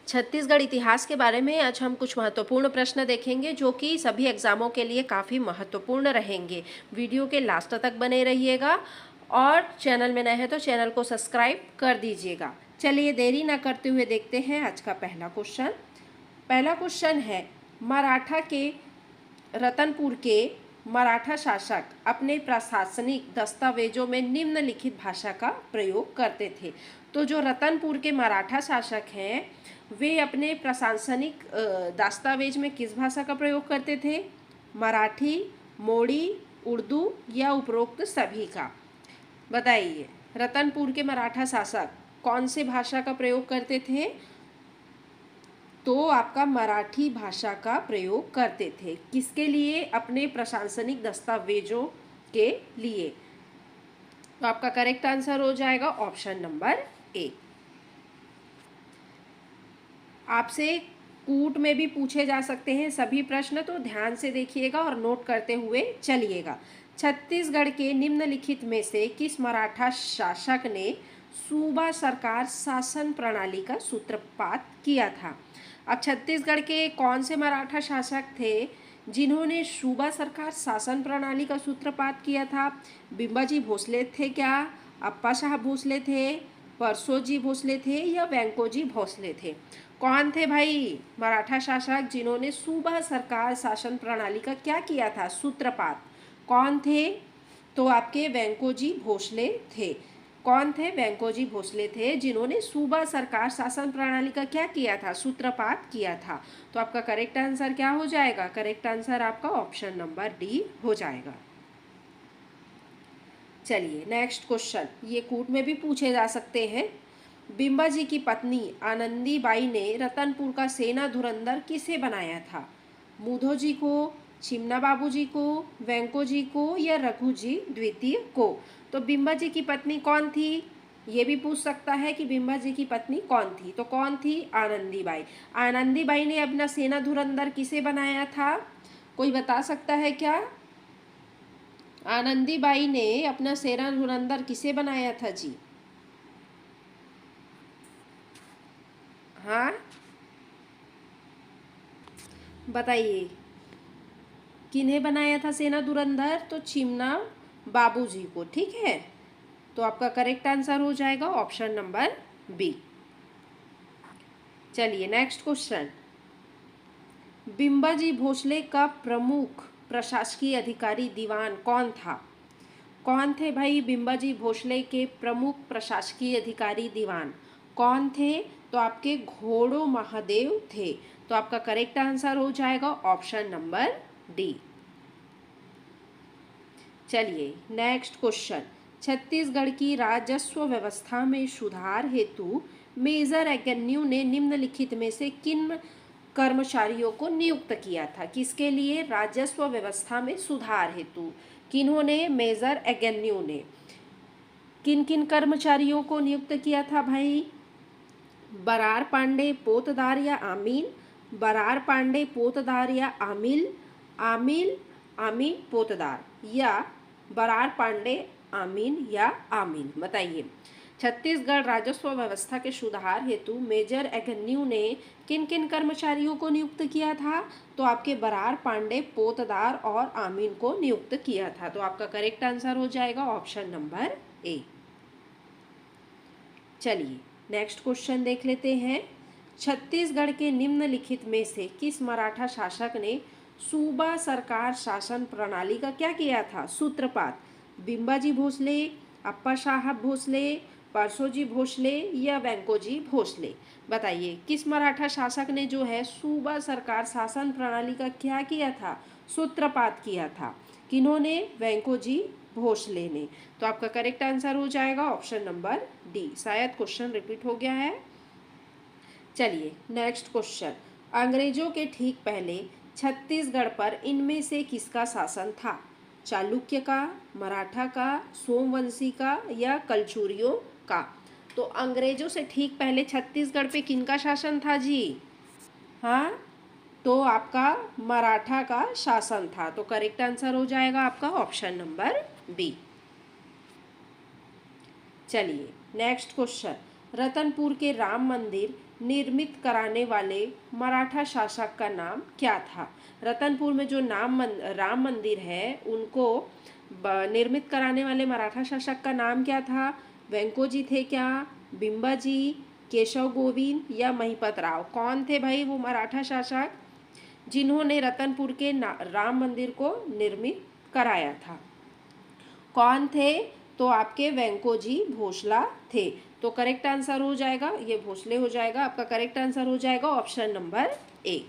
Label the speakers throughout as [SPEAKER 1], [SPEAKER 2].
[SPEAKER 1] छत्तीसगढ़ इतिहास के बारे में आज हम कुछ महत्वपूर्ण प्रश्न देखेंगे जो कि सभी एग्जामों के लिए काफ़ी महत्वपूर्ण रहेंगे। वीडियो के लास्ट तक बने रहिएगा और चैनल में नए हैं तो चैनल को सब्सक्राइब कर दीजिएगा। चलिए देरी ना करते हुए देखते हैं आज का पहला क्वेश्चन। पहला क्वेश्चन है, मराठा के रतनपुर के मराठा शासक अपने प्रशासनिक दस्तावेजों में निम्नलिखित भाषा का प्रयोग करते थे। तो जो रतनपुर के मराठा शासक हैं वे अपने प्रशासनिक दस्तावेज में किस भाषा का प्रयोग करते थे? मराठी, मोड़ी, उर्दू या उपरोक्त सभी का? बताइए, रतनपुर के मराठा शासक कौन से भाषा का प्रयोग करते थे? तो आपका मराठी भाषा का प्रयोग करते थे। किसके लिए? अपने प्रशासनिक दस्तावेजों के लिए। तो आपका करेक्ट आंसर हो जाएगा ऑप्शन नंबर ए। आपसे कूट में भी पूछे जा सकते हैं सभी प्रश्न, तो ध्यान से देखिएगा और नोट करते हुए चलिएगा। छत्तीसगढ़ के निम्नलिखित में से किस मराठा शासक ने सूबा सरकार शासन प्रणाली का सूत्रपात किया था? अब छत्तीसगढ़ के कौन से मराठा शासक थे जिन्होंने सूबा सरकार शासन प्रणाली का सूत्रपात किया था? बिम्बाजी भोसले थे क्या? अप्पा शाह भोसले थे? परसोजी भोसले थे या वेंकोजी भोसले थे? कौन थे भाई मराठा शासक जिन्होंने सूबा सरकार शासन प्रणाली का क्या किया था? सूत्रपात। कौन थे? तो आपके वेंकोजी भोसले थे। कौन थे? वेंकोजी भोसले थे जिन्होंने सूबा सरकार शासन प्रणाली का क्या किया था? सूत्रपात किया था। तो आपका करेक्ट आंसर क्या हो जाएगा? करेक्ट आंसर आपका ऑप्शन नंबर डी हो जाएगा। चलिए नेक्स्ट क्वेश्चन, ये कूट में भी पूछे जा सकते हैं। बिम्बाजी की पत्नी आनंदीबाई ने रतनपुर का सेना धुरंधर किसे बनाया था? मुधो जी को, चिमना बाबू जी को, वेंको जी को या रघु जी द्वितीय को? तो बिम्बाजी की पत्नी कौन थी? ये भी पूछ सकता है कि बिम्बाजी की पत्नी कौन थी। तो कौन थी? आनंदीबाई। आनंदीबाई ने अपना सेना धुरंधर किसे बनाया था? कोई बता सकता है क्या? आनंदीबाई ने अपना सेना धुरंधर किसे बनाया था जी? हाँ बताइए, किन्हें बनाया था सेना धुरंधर? तो चिमना बाबूजी को। ठीक है, तो आपका करेक्ट आंसर हो जाएगा ऑप्शन नंबर बी। चलिए नेक्स्ट क्वेश्चन, बिम्बाजी भोसले का प्रमुख प्रशासकीय अधिकारी दीवान कौन था? कौन थे भाई बिम्बाजी भोसले के प्रमुख प्रशासकीय अधिकारी दीवान? कौन थे? तो आपके घोड़ो महादेव थे। तो आपका करेक्ट आंसर हो जाएगा ऑप्शन नंबर डी। चलिए नेक्स्ट क्वेश्चन, छत्तीसगढ़ की राजस्व व्यवस्था में सुधार हेतु मेजर एगेन्यू ने निम्नलिखित में से किन कर्मचारियों को नियुक्त किया था? किसके लिए? राजस्व व्यवस्था में सुधार हेतु किन्होंने? मेजर एगेन्यू ने। किन किन कर्मचारियों को नियुक्त किया था भाई? बरार पांडे, पोतदार या आमीन? बरार पांडे, पोतदार या आमिल? आमिल, आमीन, पोतदार या बरार पांडे, आमीन या आमिल? बताइए, छत्तीसगढ़ राजस्व व्यवस्था के सुधार हेतु मेजर एगेन्यू ने किन किन कर्मचारियों को नियुक्त किया था? तो आपके बरार पांडे, पोतदार और आमीन को नियुक्त किया था। तो आपका करेक्ट आंसर हो जाएगा ऑप्शन नंबर ए। चलिए नेक्स्ट क्वेश्चन देख लेते हैं, छत्तीसगढ़ के निम्नलिखित में से किस मराठा शासक ने सूबा सरकार शासन प्रणाली का क्या किया था? सूत्रपात। बिम्बाजी भोसले, अप्पा साहब भोसले, परसोजी भोसले या वेंकोजी भोसले? बताइए, किस मराठा शासक ने जो है सूबा सरकार शासन प्रणाली का क्या किया था? सूत्रपात किया था। किन्होंने? वेंकोजी भोसले ने। तो आपका करेक्ट आंसर हो जाएगा ऑप्शन नंबर डी। शायद क्वेश्चन रिपीट हो गया है। चलिए नेक्स्ट क्वेश्चन, अंग्रेजों के ठीक पहले छत्तीसगढ़ पर इनमें से किसका शासन था? चालुक्य का, मराठा का, सोमवंशी का या कलचुरियों का? तो अंग्रेजों से ठीक पहले छत्तीसगढ़ पे किनका शासन था जी? हाँ, तो आपका मराठा का शासन था। तो करेक्ट आंसर हो जाएगा आपका ऑप्शन नंबर बी। चलिए नेक्स्ट क्वेश्चन, रतनपुर के राम मंदिर निर्मित कराने वाले मराठा शासक का नाम क्या था? रतनपुर में जो राम मंदिर है उनको निर्मित कराने वाले मराठा शासक का नाम क्या था? वेंकोजी थे क्या, बिंबाजी, केशव गोविंद या महिपत राव? कौन थे भाई वो मराठा शासक जिन्होंने रतनपुर के राम मंदिर को निर्मित कराया था? कौन थे? तो आपके वेंकोजी भोसला थे। तो करेक्ट आंसर हो जाएगा, ये भोसले हो जाएगा। आपका करेक्ट आंसर हो जाएगा ऑप्शन नंबर ए।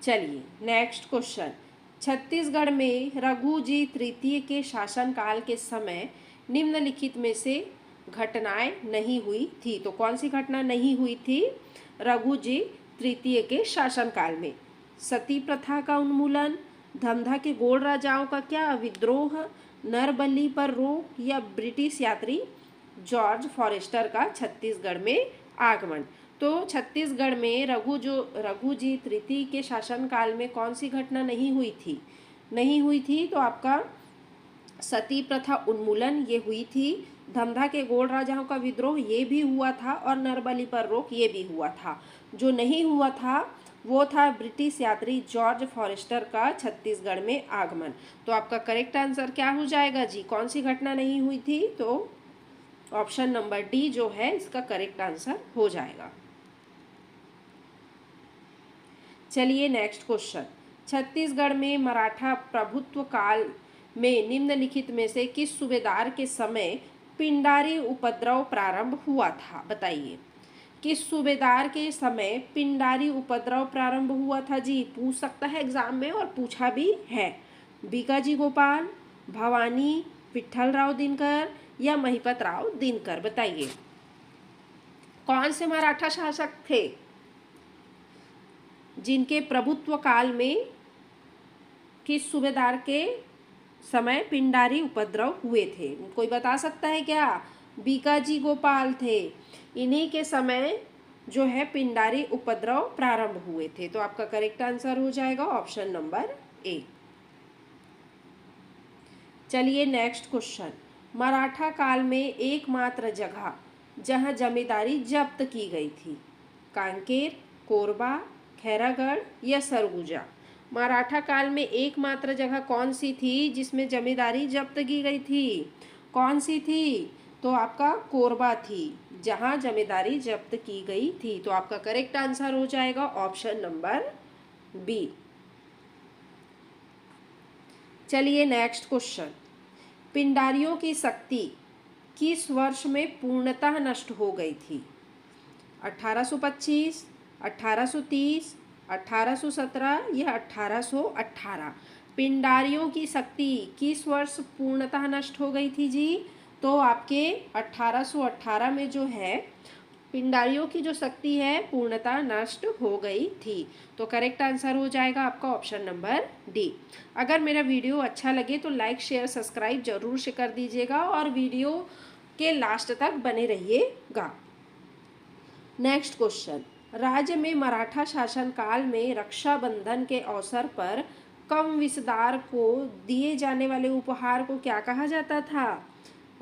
[SPEAKER 1] चलिए नेक्स्ट क्वेश्चन। छत्तीसगढ़ में रघुजी तृतीय के शासनकाल के समय निम्नलिखित में से घटनाएं नहीं हुई थी। तो कौन सी घटना नहीं हुई थी रघुजी तृतीय के शासनकाल में? सती प्रथा का उन्मूलन, धमधा के गोल राजाओं का क्या विद्रोह, नरबली पर रोक या ब्रिटिश यात्री जॉर्ज फॉरेस्टर का छत्तीसगढ़ में आगमन? तो छत्तीसगढ़ में रघुजी तृतीय के शासनकाल में कौन सी घटना नहीं हुई थी? नहीं हुई थी तो आपका सती प्रथा उन्मूलन ये हुई थी, धमधा के गोल राजाओं का विद्रोह ये भी हुआ था और नरबली पर रोक ये भी हुआ था। जो नहीं हुआ था वो था ब्रिटिश यात्री जॉर्ज फॉरेस्टर का छत्तीसगढ़ में आगमन। तो आपका करेक्ट आंसर क्या हो जाएगा जी? कौन सी घटना नहीं हुई थी? तो ऑप्शन नंबर डी जो है इसका करेक्ट आंसर हो जाएगा। चलिए नेक्स्ट क्वेश्चन। छत्तीसगढ़ में मराठा प्रभुत्व काल में निम्नलिखित में से किस सूबेदार के समय पिंडारी उपद्रव प्रारंभ हुआ था? बताइए किस सूबेदार के समय पिंडारी उपद्रव प्रारंभ हुआ था जी? पूछ सकता है एग्जाम में और पूछा भी है। बीकाजी गोपाल, भवानी विट्ठल राव दिनकर या महिपत राव दिनकर? बताइए कौन से मराठा शासक थे जिनके प्रभुत्व काल में किस सूबेदार के समय पिंडारी उपद्रव हुए थे? कोई बता सकता है क्या? बीकाजी गोपाल थे, इन्हीं के समय जो है पिंडारी उपद्रव प्रारंभ हुए थे। तो आपका करेक्ट आंसर हो जाएगा ऑप्शन नंबर ए। चलिए नेक्स्ट क्वेश्चन। मराठा काल में एकमात्र जगह जहां जमींदारी जब्त की गई थी, कांकेर, कोरबा, खैरागढ़ या सरगुजा? मराठा काल में एकमात्र जगह कौन सी थी जिसमें जमींदारी जब्त की गई थी? कौन सी थी? तो आपका कोरबा थी जहां जमींदारी जब्त की गई थी। तो आपका करेक्ट आंसर हो जाएगा ऑप्शन नंबर बी। चलिए नेक्स्ट क्वेश्चन। पिंडारियों की शक्ति किस वर्ष में पूर्णतः नष्ट हो गई थी? 1825, 1830, 1817 या 1818? पिंडारियों की शक्ति किस वर्ष पूर्णतः नष्ट हो गई थी जी? तो आपके 1818 में जो है पिंडारियों की जो शक्ति है पूर्णतः नष्ट हो गई थी। तो करेक्ट आंसर हो जाएगा आपका ऑप्शन नंबर डी। अगर मेरा वीडियो अच्छा लगे तो लाइक शेयर सब्सक्राइब जरूर से कर दीजिएगा और वीडियो के लास्ट तक बने रहिएगा। Next question. राज्य में मराठा शासन काल में रक्षाबंधन के अवसर पर कम विसदार को दिए जाने वाले उपहार को क्या कहा जाता था?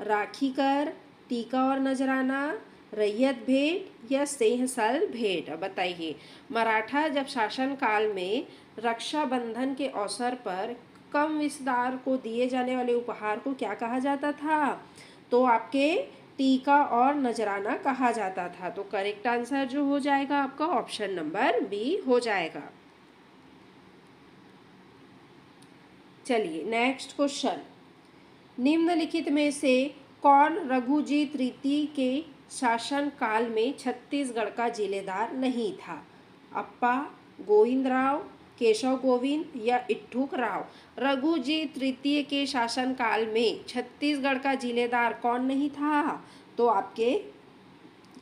[SPEAKER 1] राखी कर, टीका और नजराना, रैयत भेंट या सेहसल भेंट? बताइए मराठा जब शासन काल में रक्षाबंधन के अवसर पर कम विसदार को दिए जाने वाले उपहार को क्या कहा जाता था? तो आपके टीका और नजराना कहा जाता था। तो करेक्ट आंसर जो हो जाएगा आपका ऑप्शन नंबर बी हो जाएगा। चलिए नेक्स्ट क्वेश्चन। निम्नलिखित में से कौन रघुजी तृतीय के शासन काल में छत्तीसगढ़ का जिलेदार नहीं था? अप्पा, गोविंदराव, केशव गोविंद या इट्ठूक राव? रघुजी तृतीय के शासन काल में छत्तीसगढ़ का जिलेदार कौन नहीं था? तो आपके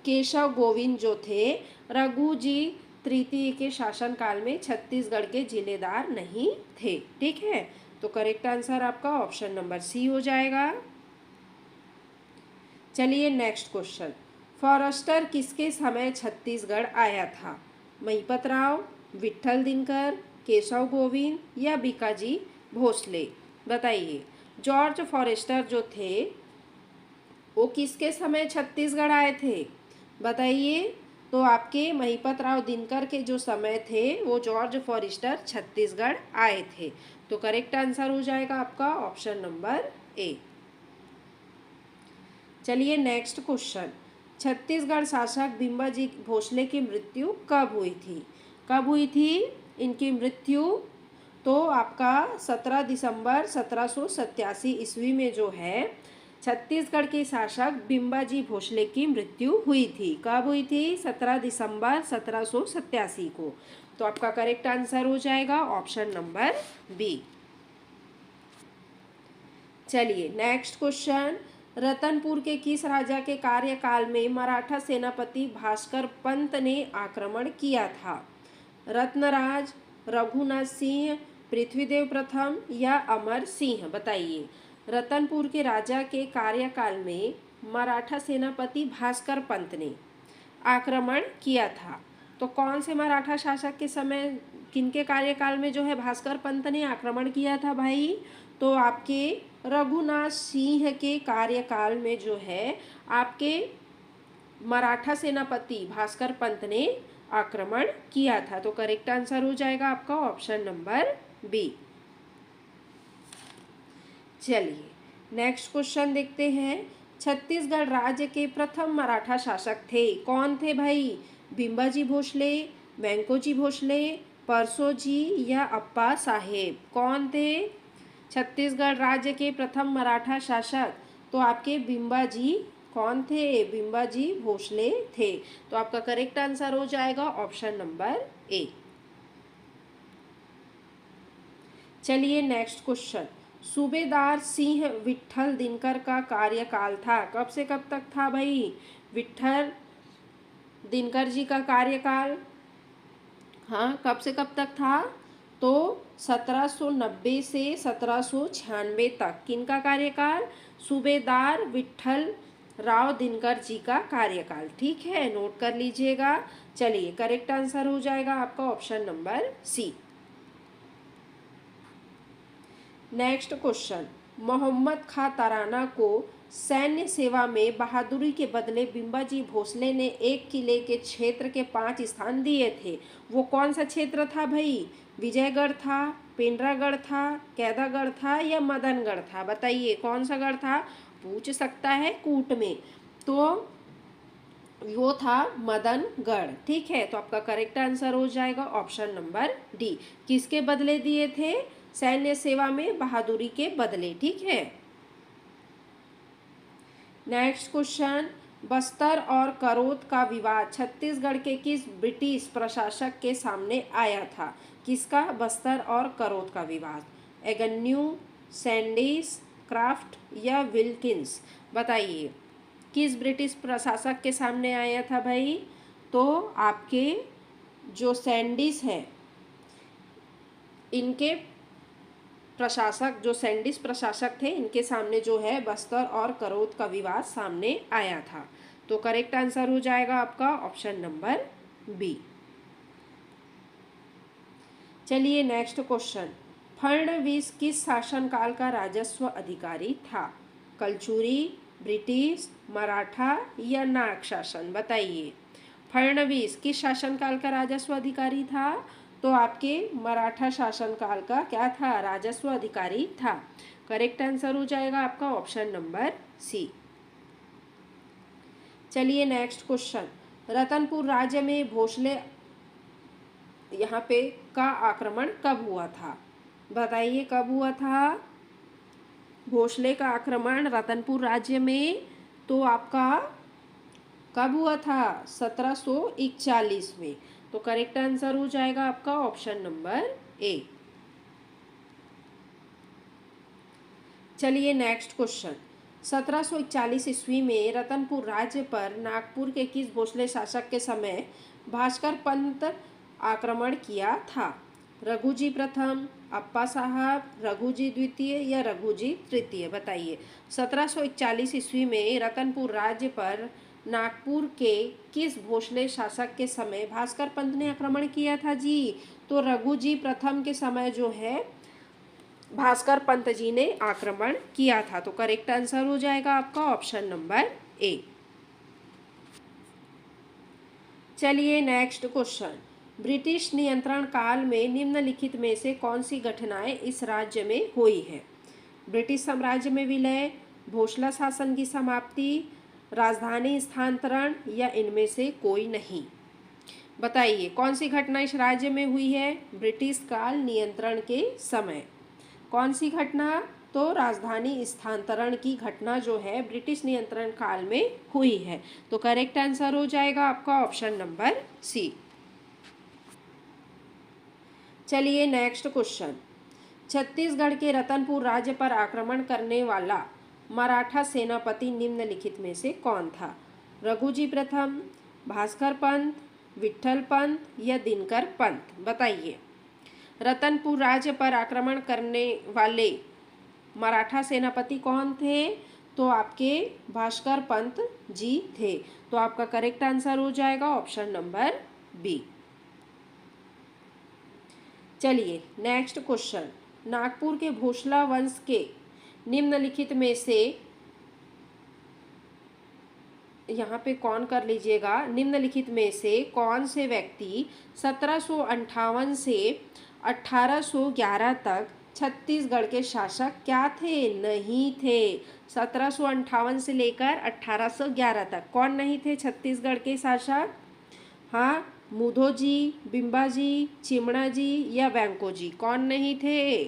[SPEAKER 1] केशव गोविंद जो थे रघुजी तृतीय के शासन काल में छत्तीसगढ़ के जिलेदार नहीं थे। ठीक है, तो करेक्ट आंसर आपका ऑप्शन नंबर सी हो जाएगा। चलिए नेक्स्ट क्वेश्चन। फॉरेस्टर किसके समय छत्तीसगढ़ आया था? महिपत राव, विट्ठल दिनकर, केशव गोविंद या बीकाजी भोसले? बताइए जॉर्ज फॉरेस्टर जो थे वो किसके समय छत्तीसगढ़ आए थे? बताइए। तो आपके महिपत राव दिनकर के जो समय थे वो जॉर्ज फॉरेस्टर छत्तीसगढ़ आए थे। तो करेक्ट आंसर हो जाएगा आपका ऑप्शन नंबर ए। चलिए नेक्स्ट क्वेश्चन। छत्तीसगढ़ शासक बिम्बाजी भोसले की मृत्यु कब हुई थी? कब हुई थी इनकी मृत्यु? तो आपका 17 दिसंबर 1787 ईस्वी में जो है छत्तीसगढ़ के शासक बिम्बाजी भोसले की मृत्यु हुई थी। कब हुई थी? 17 दिसंबर 1787 को। तो आपका करेक्ट आंसर हो जाएगा ऑप्शन नंबर बी। चलिए नेक्स्ट क्वेश्चन। रतनपुर के किस राजा के कार्यकाल में मराठा सेनापति भास्कर पंत ने आक्रमण किया था? रत्नराज, रघुनाथ सिंह, पृथ्वीदेव प्रथम या अमर सिंह? बताइए। रतनपुर के राजा के कार्यकाल में मराठा सेनापति भास्कर पंत ने आक्रमण किया था। तो कौन से मराठा शासक के समय, किनके कार्यकाल में जो है भास्कर पंत ने आक्रमण किया था भाई? तो आपके रघुनाथ सिंह के कार्यकाल में जो है आपके मराठा सेनापति भास्कर पंत ने आक्रमण किया था। तो करेक्ट आंसर हो जाएगा आपका ऑप्शन नंबर बी। चलिए नेक्स्ट क्वेश्चन देखते हैं। छत्तीसगढ़ राज्य के प्रथम मराठा शासक थे, कौन थे भाई? बिम्बाजी भोसले, वेंकोजी भोसले, परसोजी या अप्पा साहेब? कौन थे छत्तीसगढ़ राज्य के प्रथम मराठा शासक? तो आपके बिम्बाजी कौन थे? बिम्बाजी भोसले थे। तो आपका करेक्ट आंसर हो जाएगा ऑप्शन नंबर ए। चलिए नेक्स्ट क्वेश्चन। सूबेदार सिंह विट्ठल दिनकर का कार्यकाल था, कब से कब तक था भाई? विट्ठल दिनकर जी का कार्यकाल, हाँ, कब से कब तक था? तो 1790 से 1796 तक। किनका कार्यकाल? सूबेदार विट्ठल राव दिनकर जी का कार्यकाल। ठीक है, नोट कर लीजिएगा। चलिए करेक्ट आंसर हो जाएगा आपका option number C. Next question. Mohammad Khan Tarana को सैन्य सेवा में बहादुरी के बदले बिम्बाजी भोसले ने एक किले के क्षेत्र के 5 स्थान दिए थे। वो कौन सा क्षेत्र था भाई? विजयगढ़ था, पेंड्रागढ़ था, कैदागढ़ था या मदनगढ़ था? बताइए कौन सा गढ़ था? पूछ सकता है कूट में। तो वो था मदनगढ़। ठीक है, तो आपका करेक्ट आंसर हो जाएगा ऑप्शन नंबर डी। किसके बदले दिए थे? सैन्य सेवा में बहादुरी के बदले। ठीक है। Next question. बस्तर और करौद का विवाद छत्तीसगढ़ के किस ब्रिटिश प्रशासक के सामने आया था? किसका बस्तर और करौद का विवाद? एगन्यू, सैंडिस, क्राफ्ट या विल्किंस? बताइए किस ब्रिटिश प्रशासक के सामने आया था भाई? तो आपके जो सैंडिस हैं, इनके प्रशासक, जो सैंडिस प्रशासक थे, इनके सामने जो है बस्तर और करौद का विवाद सामने आया था। तो करेक्ट आंसर हो जाएगा आपका ऑप्शन नंबर बी। चलिए नेक्स्ट क्वेश्चन। फडणवीस किस शासनकाल का राजस्व अधिकारी था? कलचुरी, ब्रिटिश, मराठा या नाग शासन? बताइए। फडणवीस किस शासनकाल का राजस्व अधिकारी था? तो आपके मराठा शासनकाल का क्या था? राजस्व अधिकारी था। करेक्ट आंसर हो जाएगा आपका ऑप्शन नंबर सी। चलिए नेक्स्ट क्वेश्चन। रतनपुर राज्य में भोसले यहाँ पे का आक्रमण कब हुआ था? बताइए कब हुआ था भोसले का आक्रमण रतनपुर राज्य में? तो आपका कब हुआ था? 1741 में। तो करेक्ट आंसर हो जाएगा आपका ऑप्शन नंबर ए। चलिए नेक्स्ट क्वेश्चन। 1741 ईस्वी में रतनपुर राज्य पर नागपुर के किस भोसले शासक के समय भास्कर पंत आक्रमण किया था? रघुजी प्रथम, अप्पा साहब, रघुजी द्वितीय या रघुजी तृतीय? बताइए। 1741 ईस्वी में रतनपुर राज्य पर नागपुर के किस भोसले शासक के समय भास्कर पंत ने आक्रमण किया था जी? तो रघुजी प्रथम के समय जो है भास्कर पंत जी ने आक्रमण किया था। तो करेक्ट आंसर हो जाएगा आपका ऑप्शन नंबर ए। चलिए नेक्स्ट क्वेश्चन। ब्रिटिश नियंत्रण काल में निम्नलिखित में से कौन सी घटनाएं इस राज्य में हुई है? ब्रिटिश साम्राज्य में विलय, भोसला शासन की समाप्ति, राजधानी स्थानांतरण या इनमें से कोई नहीं? बताइए कौन सी घटना इस राज्य में हुई है ब्रिटिश काल नियंत्रण के समय? कौन सी घटना? तो राजधानी स्थानांतरण की घटना जो है ब्रिटिश नियंत्रण काल में हुई है। तो करेक्ट आंसर हो जाएगा आपका ऑप्शन नंबर सी। चलिए नेक्स्ट क्वेश्चन। छत्तीसगढ़ के रतनपुर राज्य पर आक्रमण करने वाला मराठा सेनापति निम्नलिखित में से कौन था? रघुजी प्रथम, भास्कर पंत, विट्ठल पंत या दिनकर पंत? बताइए। रतनपुर राज्य पर आक्रमण करने वाले मराठा सेनापति कौन थे? तो आपके भास्कर पंत जी थे। तो आपका करेक्ट आंसर हो जाएगा ऑप्शन नंबर बी। चलिए नेक्स्ट क्वेश्चन। नागपुर के भोसला वंश के निम्नलिखित में से यहाँ पे कौन कर लीजिएगा, निम्नलिखित में से कौन से व्यक्ति 1758 से 1811 तक छत्तीसगढ़ के शासक क्या थे? नहीं थे। 1758 से लेकर 1811 तक कौन नहीं थे छत्तीसगढ़ के शासक? हाँ, मुधो जी, बिम्बा जी, चिमणा जी या वेंको जी? कौन नहीं थे?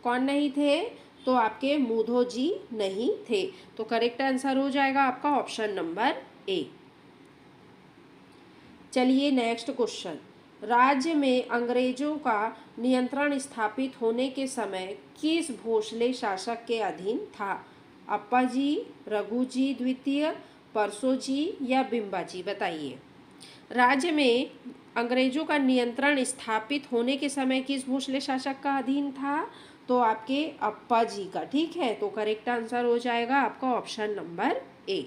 [SPEAKER 1] कौन नहीं थे? तो आपके मुधो जी नहीं थे। तो करेक्ट आंसर हो जाएगा आपका ऑप्शन नंबर ए। चलिए नेक्स्ट क्वेश्चन। राज्य में अंग्रेजों का नियंत्रण स्थापित होने के समय किस भोसले शासक के अधीन था? अप्पा जी, रघु जी द्वितीय, परसो जी या बिम्बा जी? बताइए। राज्य में अंग्रेजों का नियंत्रण स्थापित होने के समय किस भोसले शासक का अधीन था? तो आपके अप्पा जी का। ठीक है, तो करेक्ट आंसर हो जाएगा आपका ऑप्शन नंबर ए।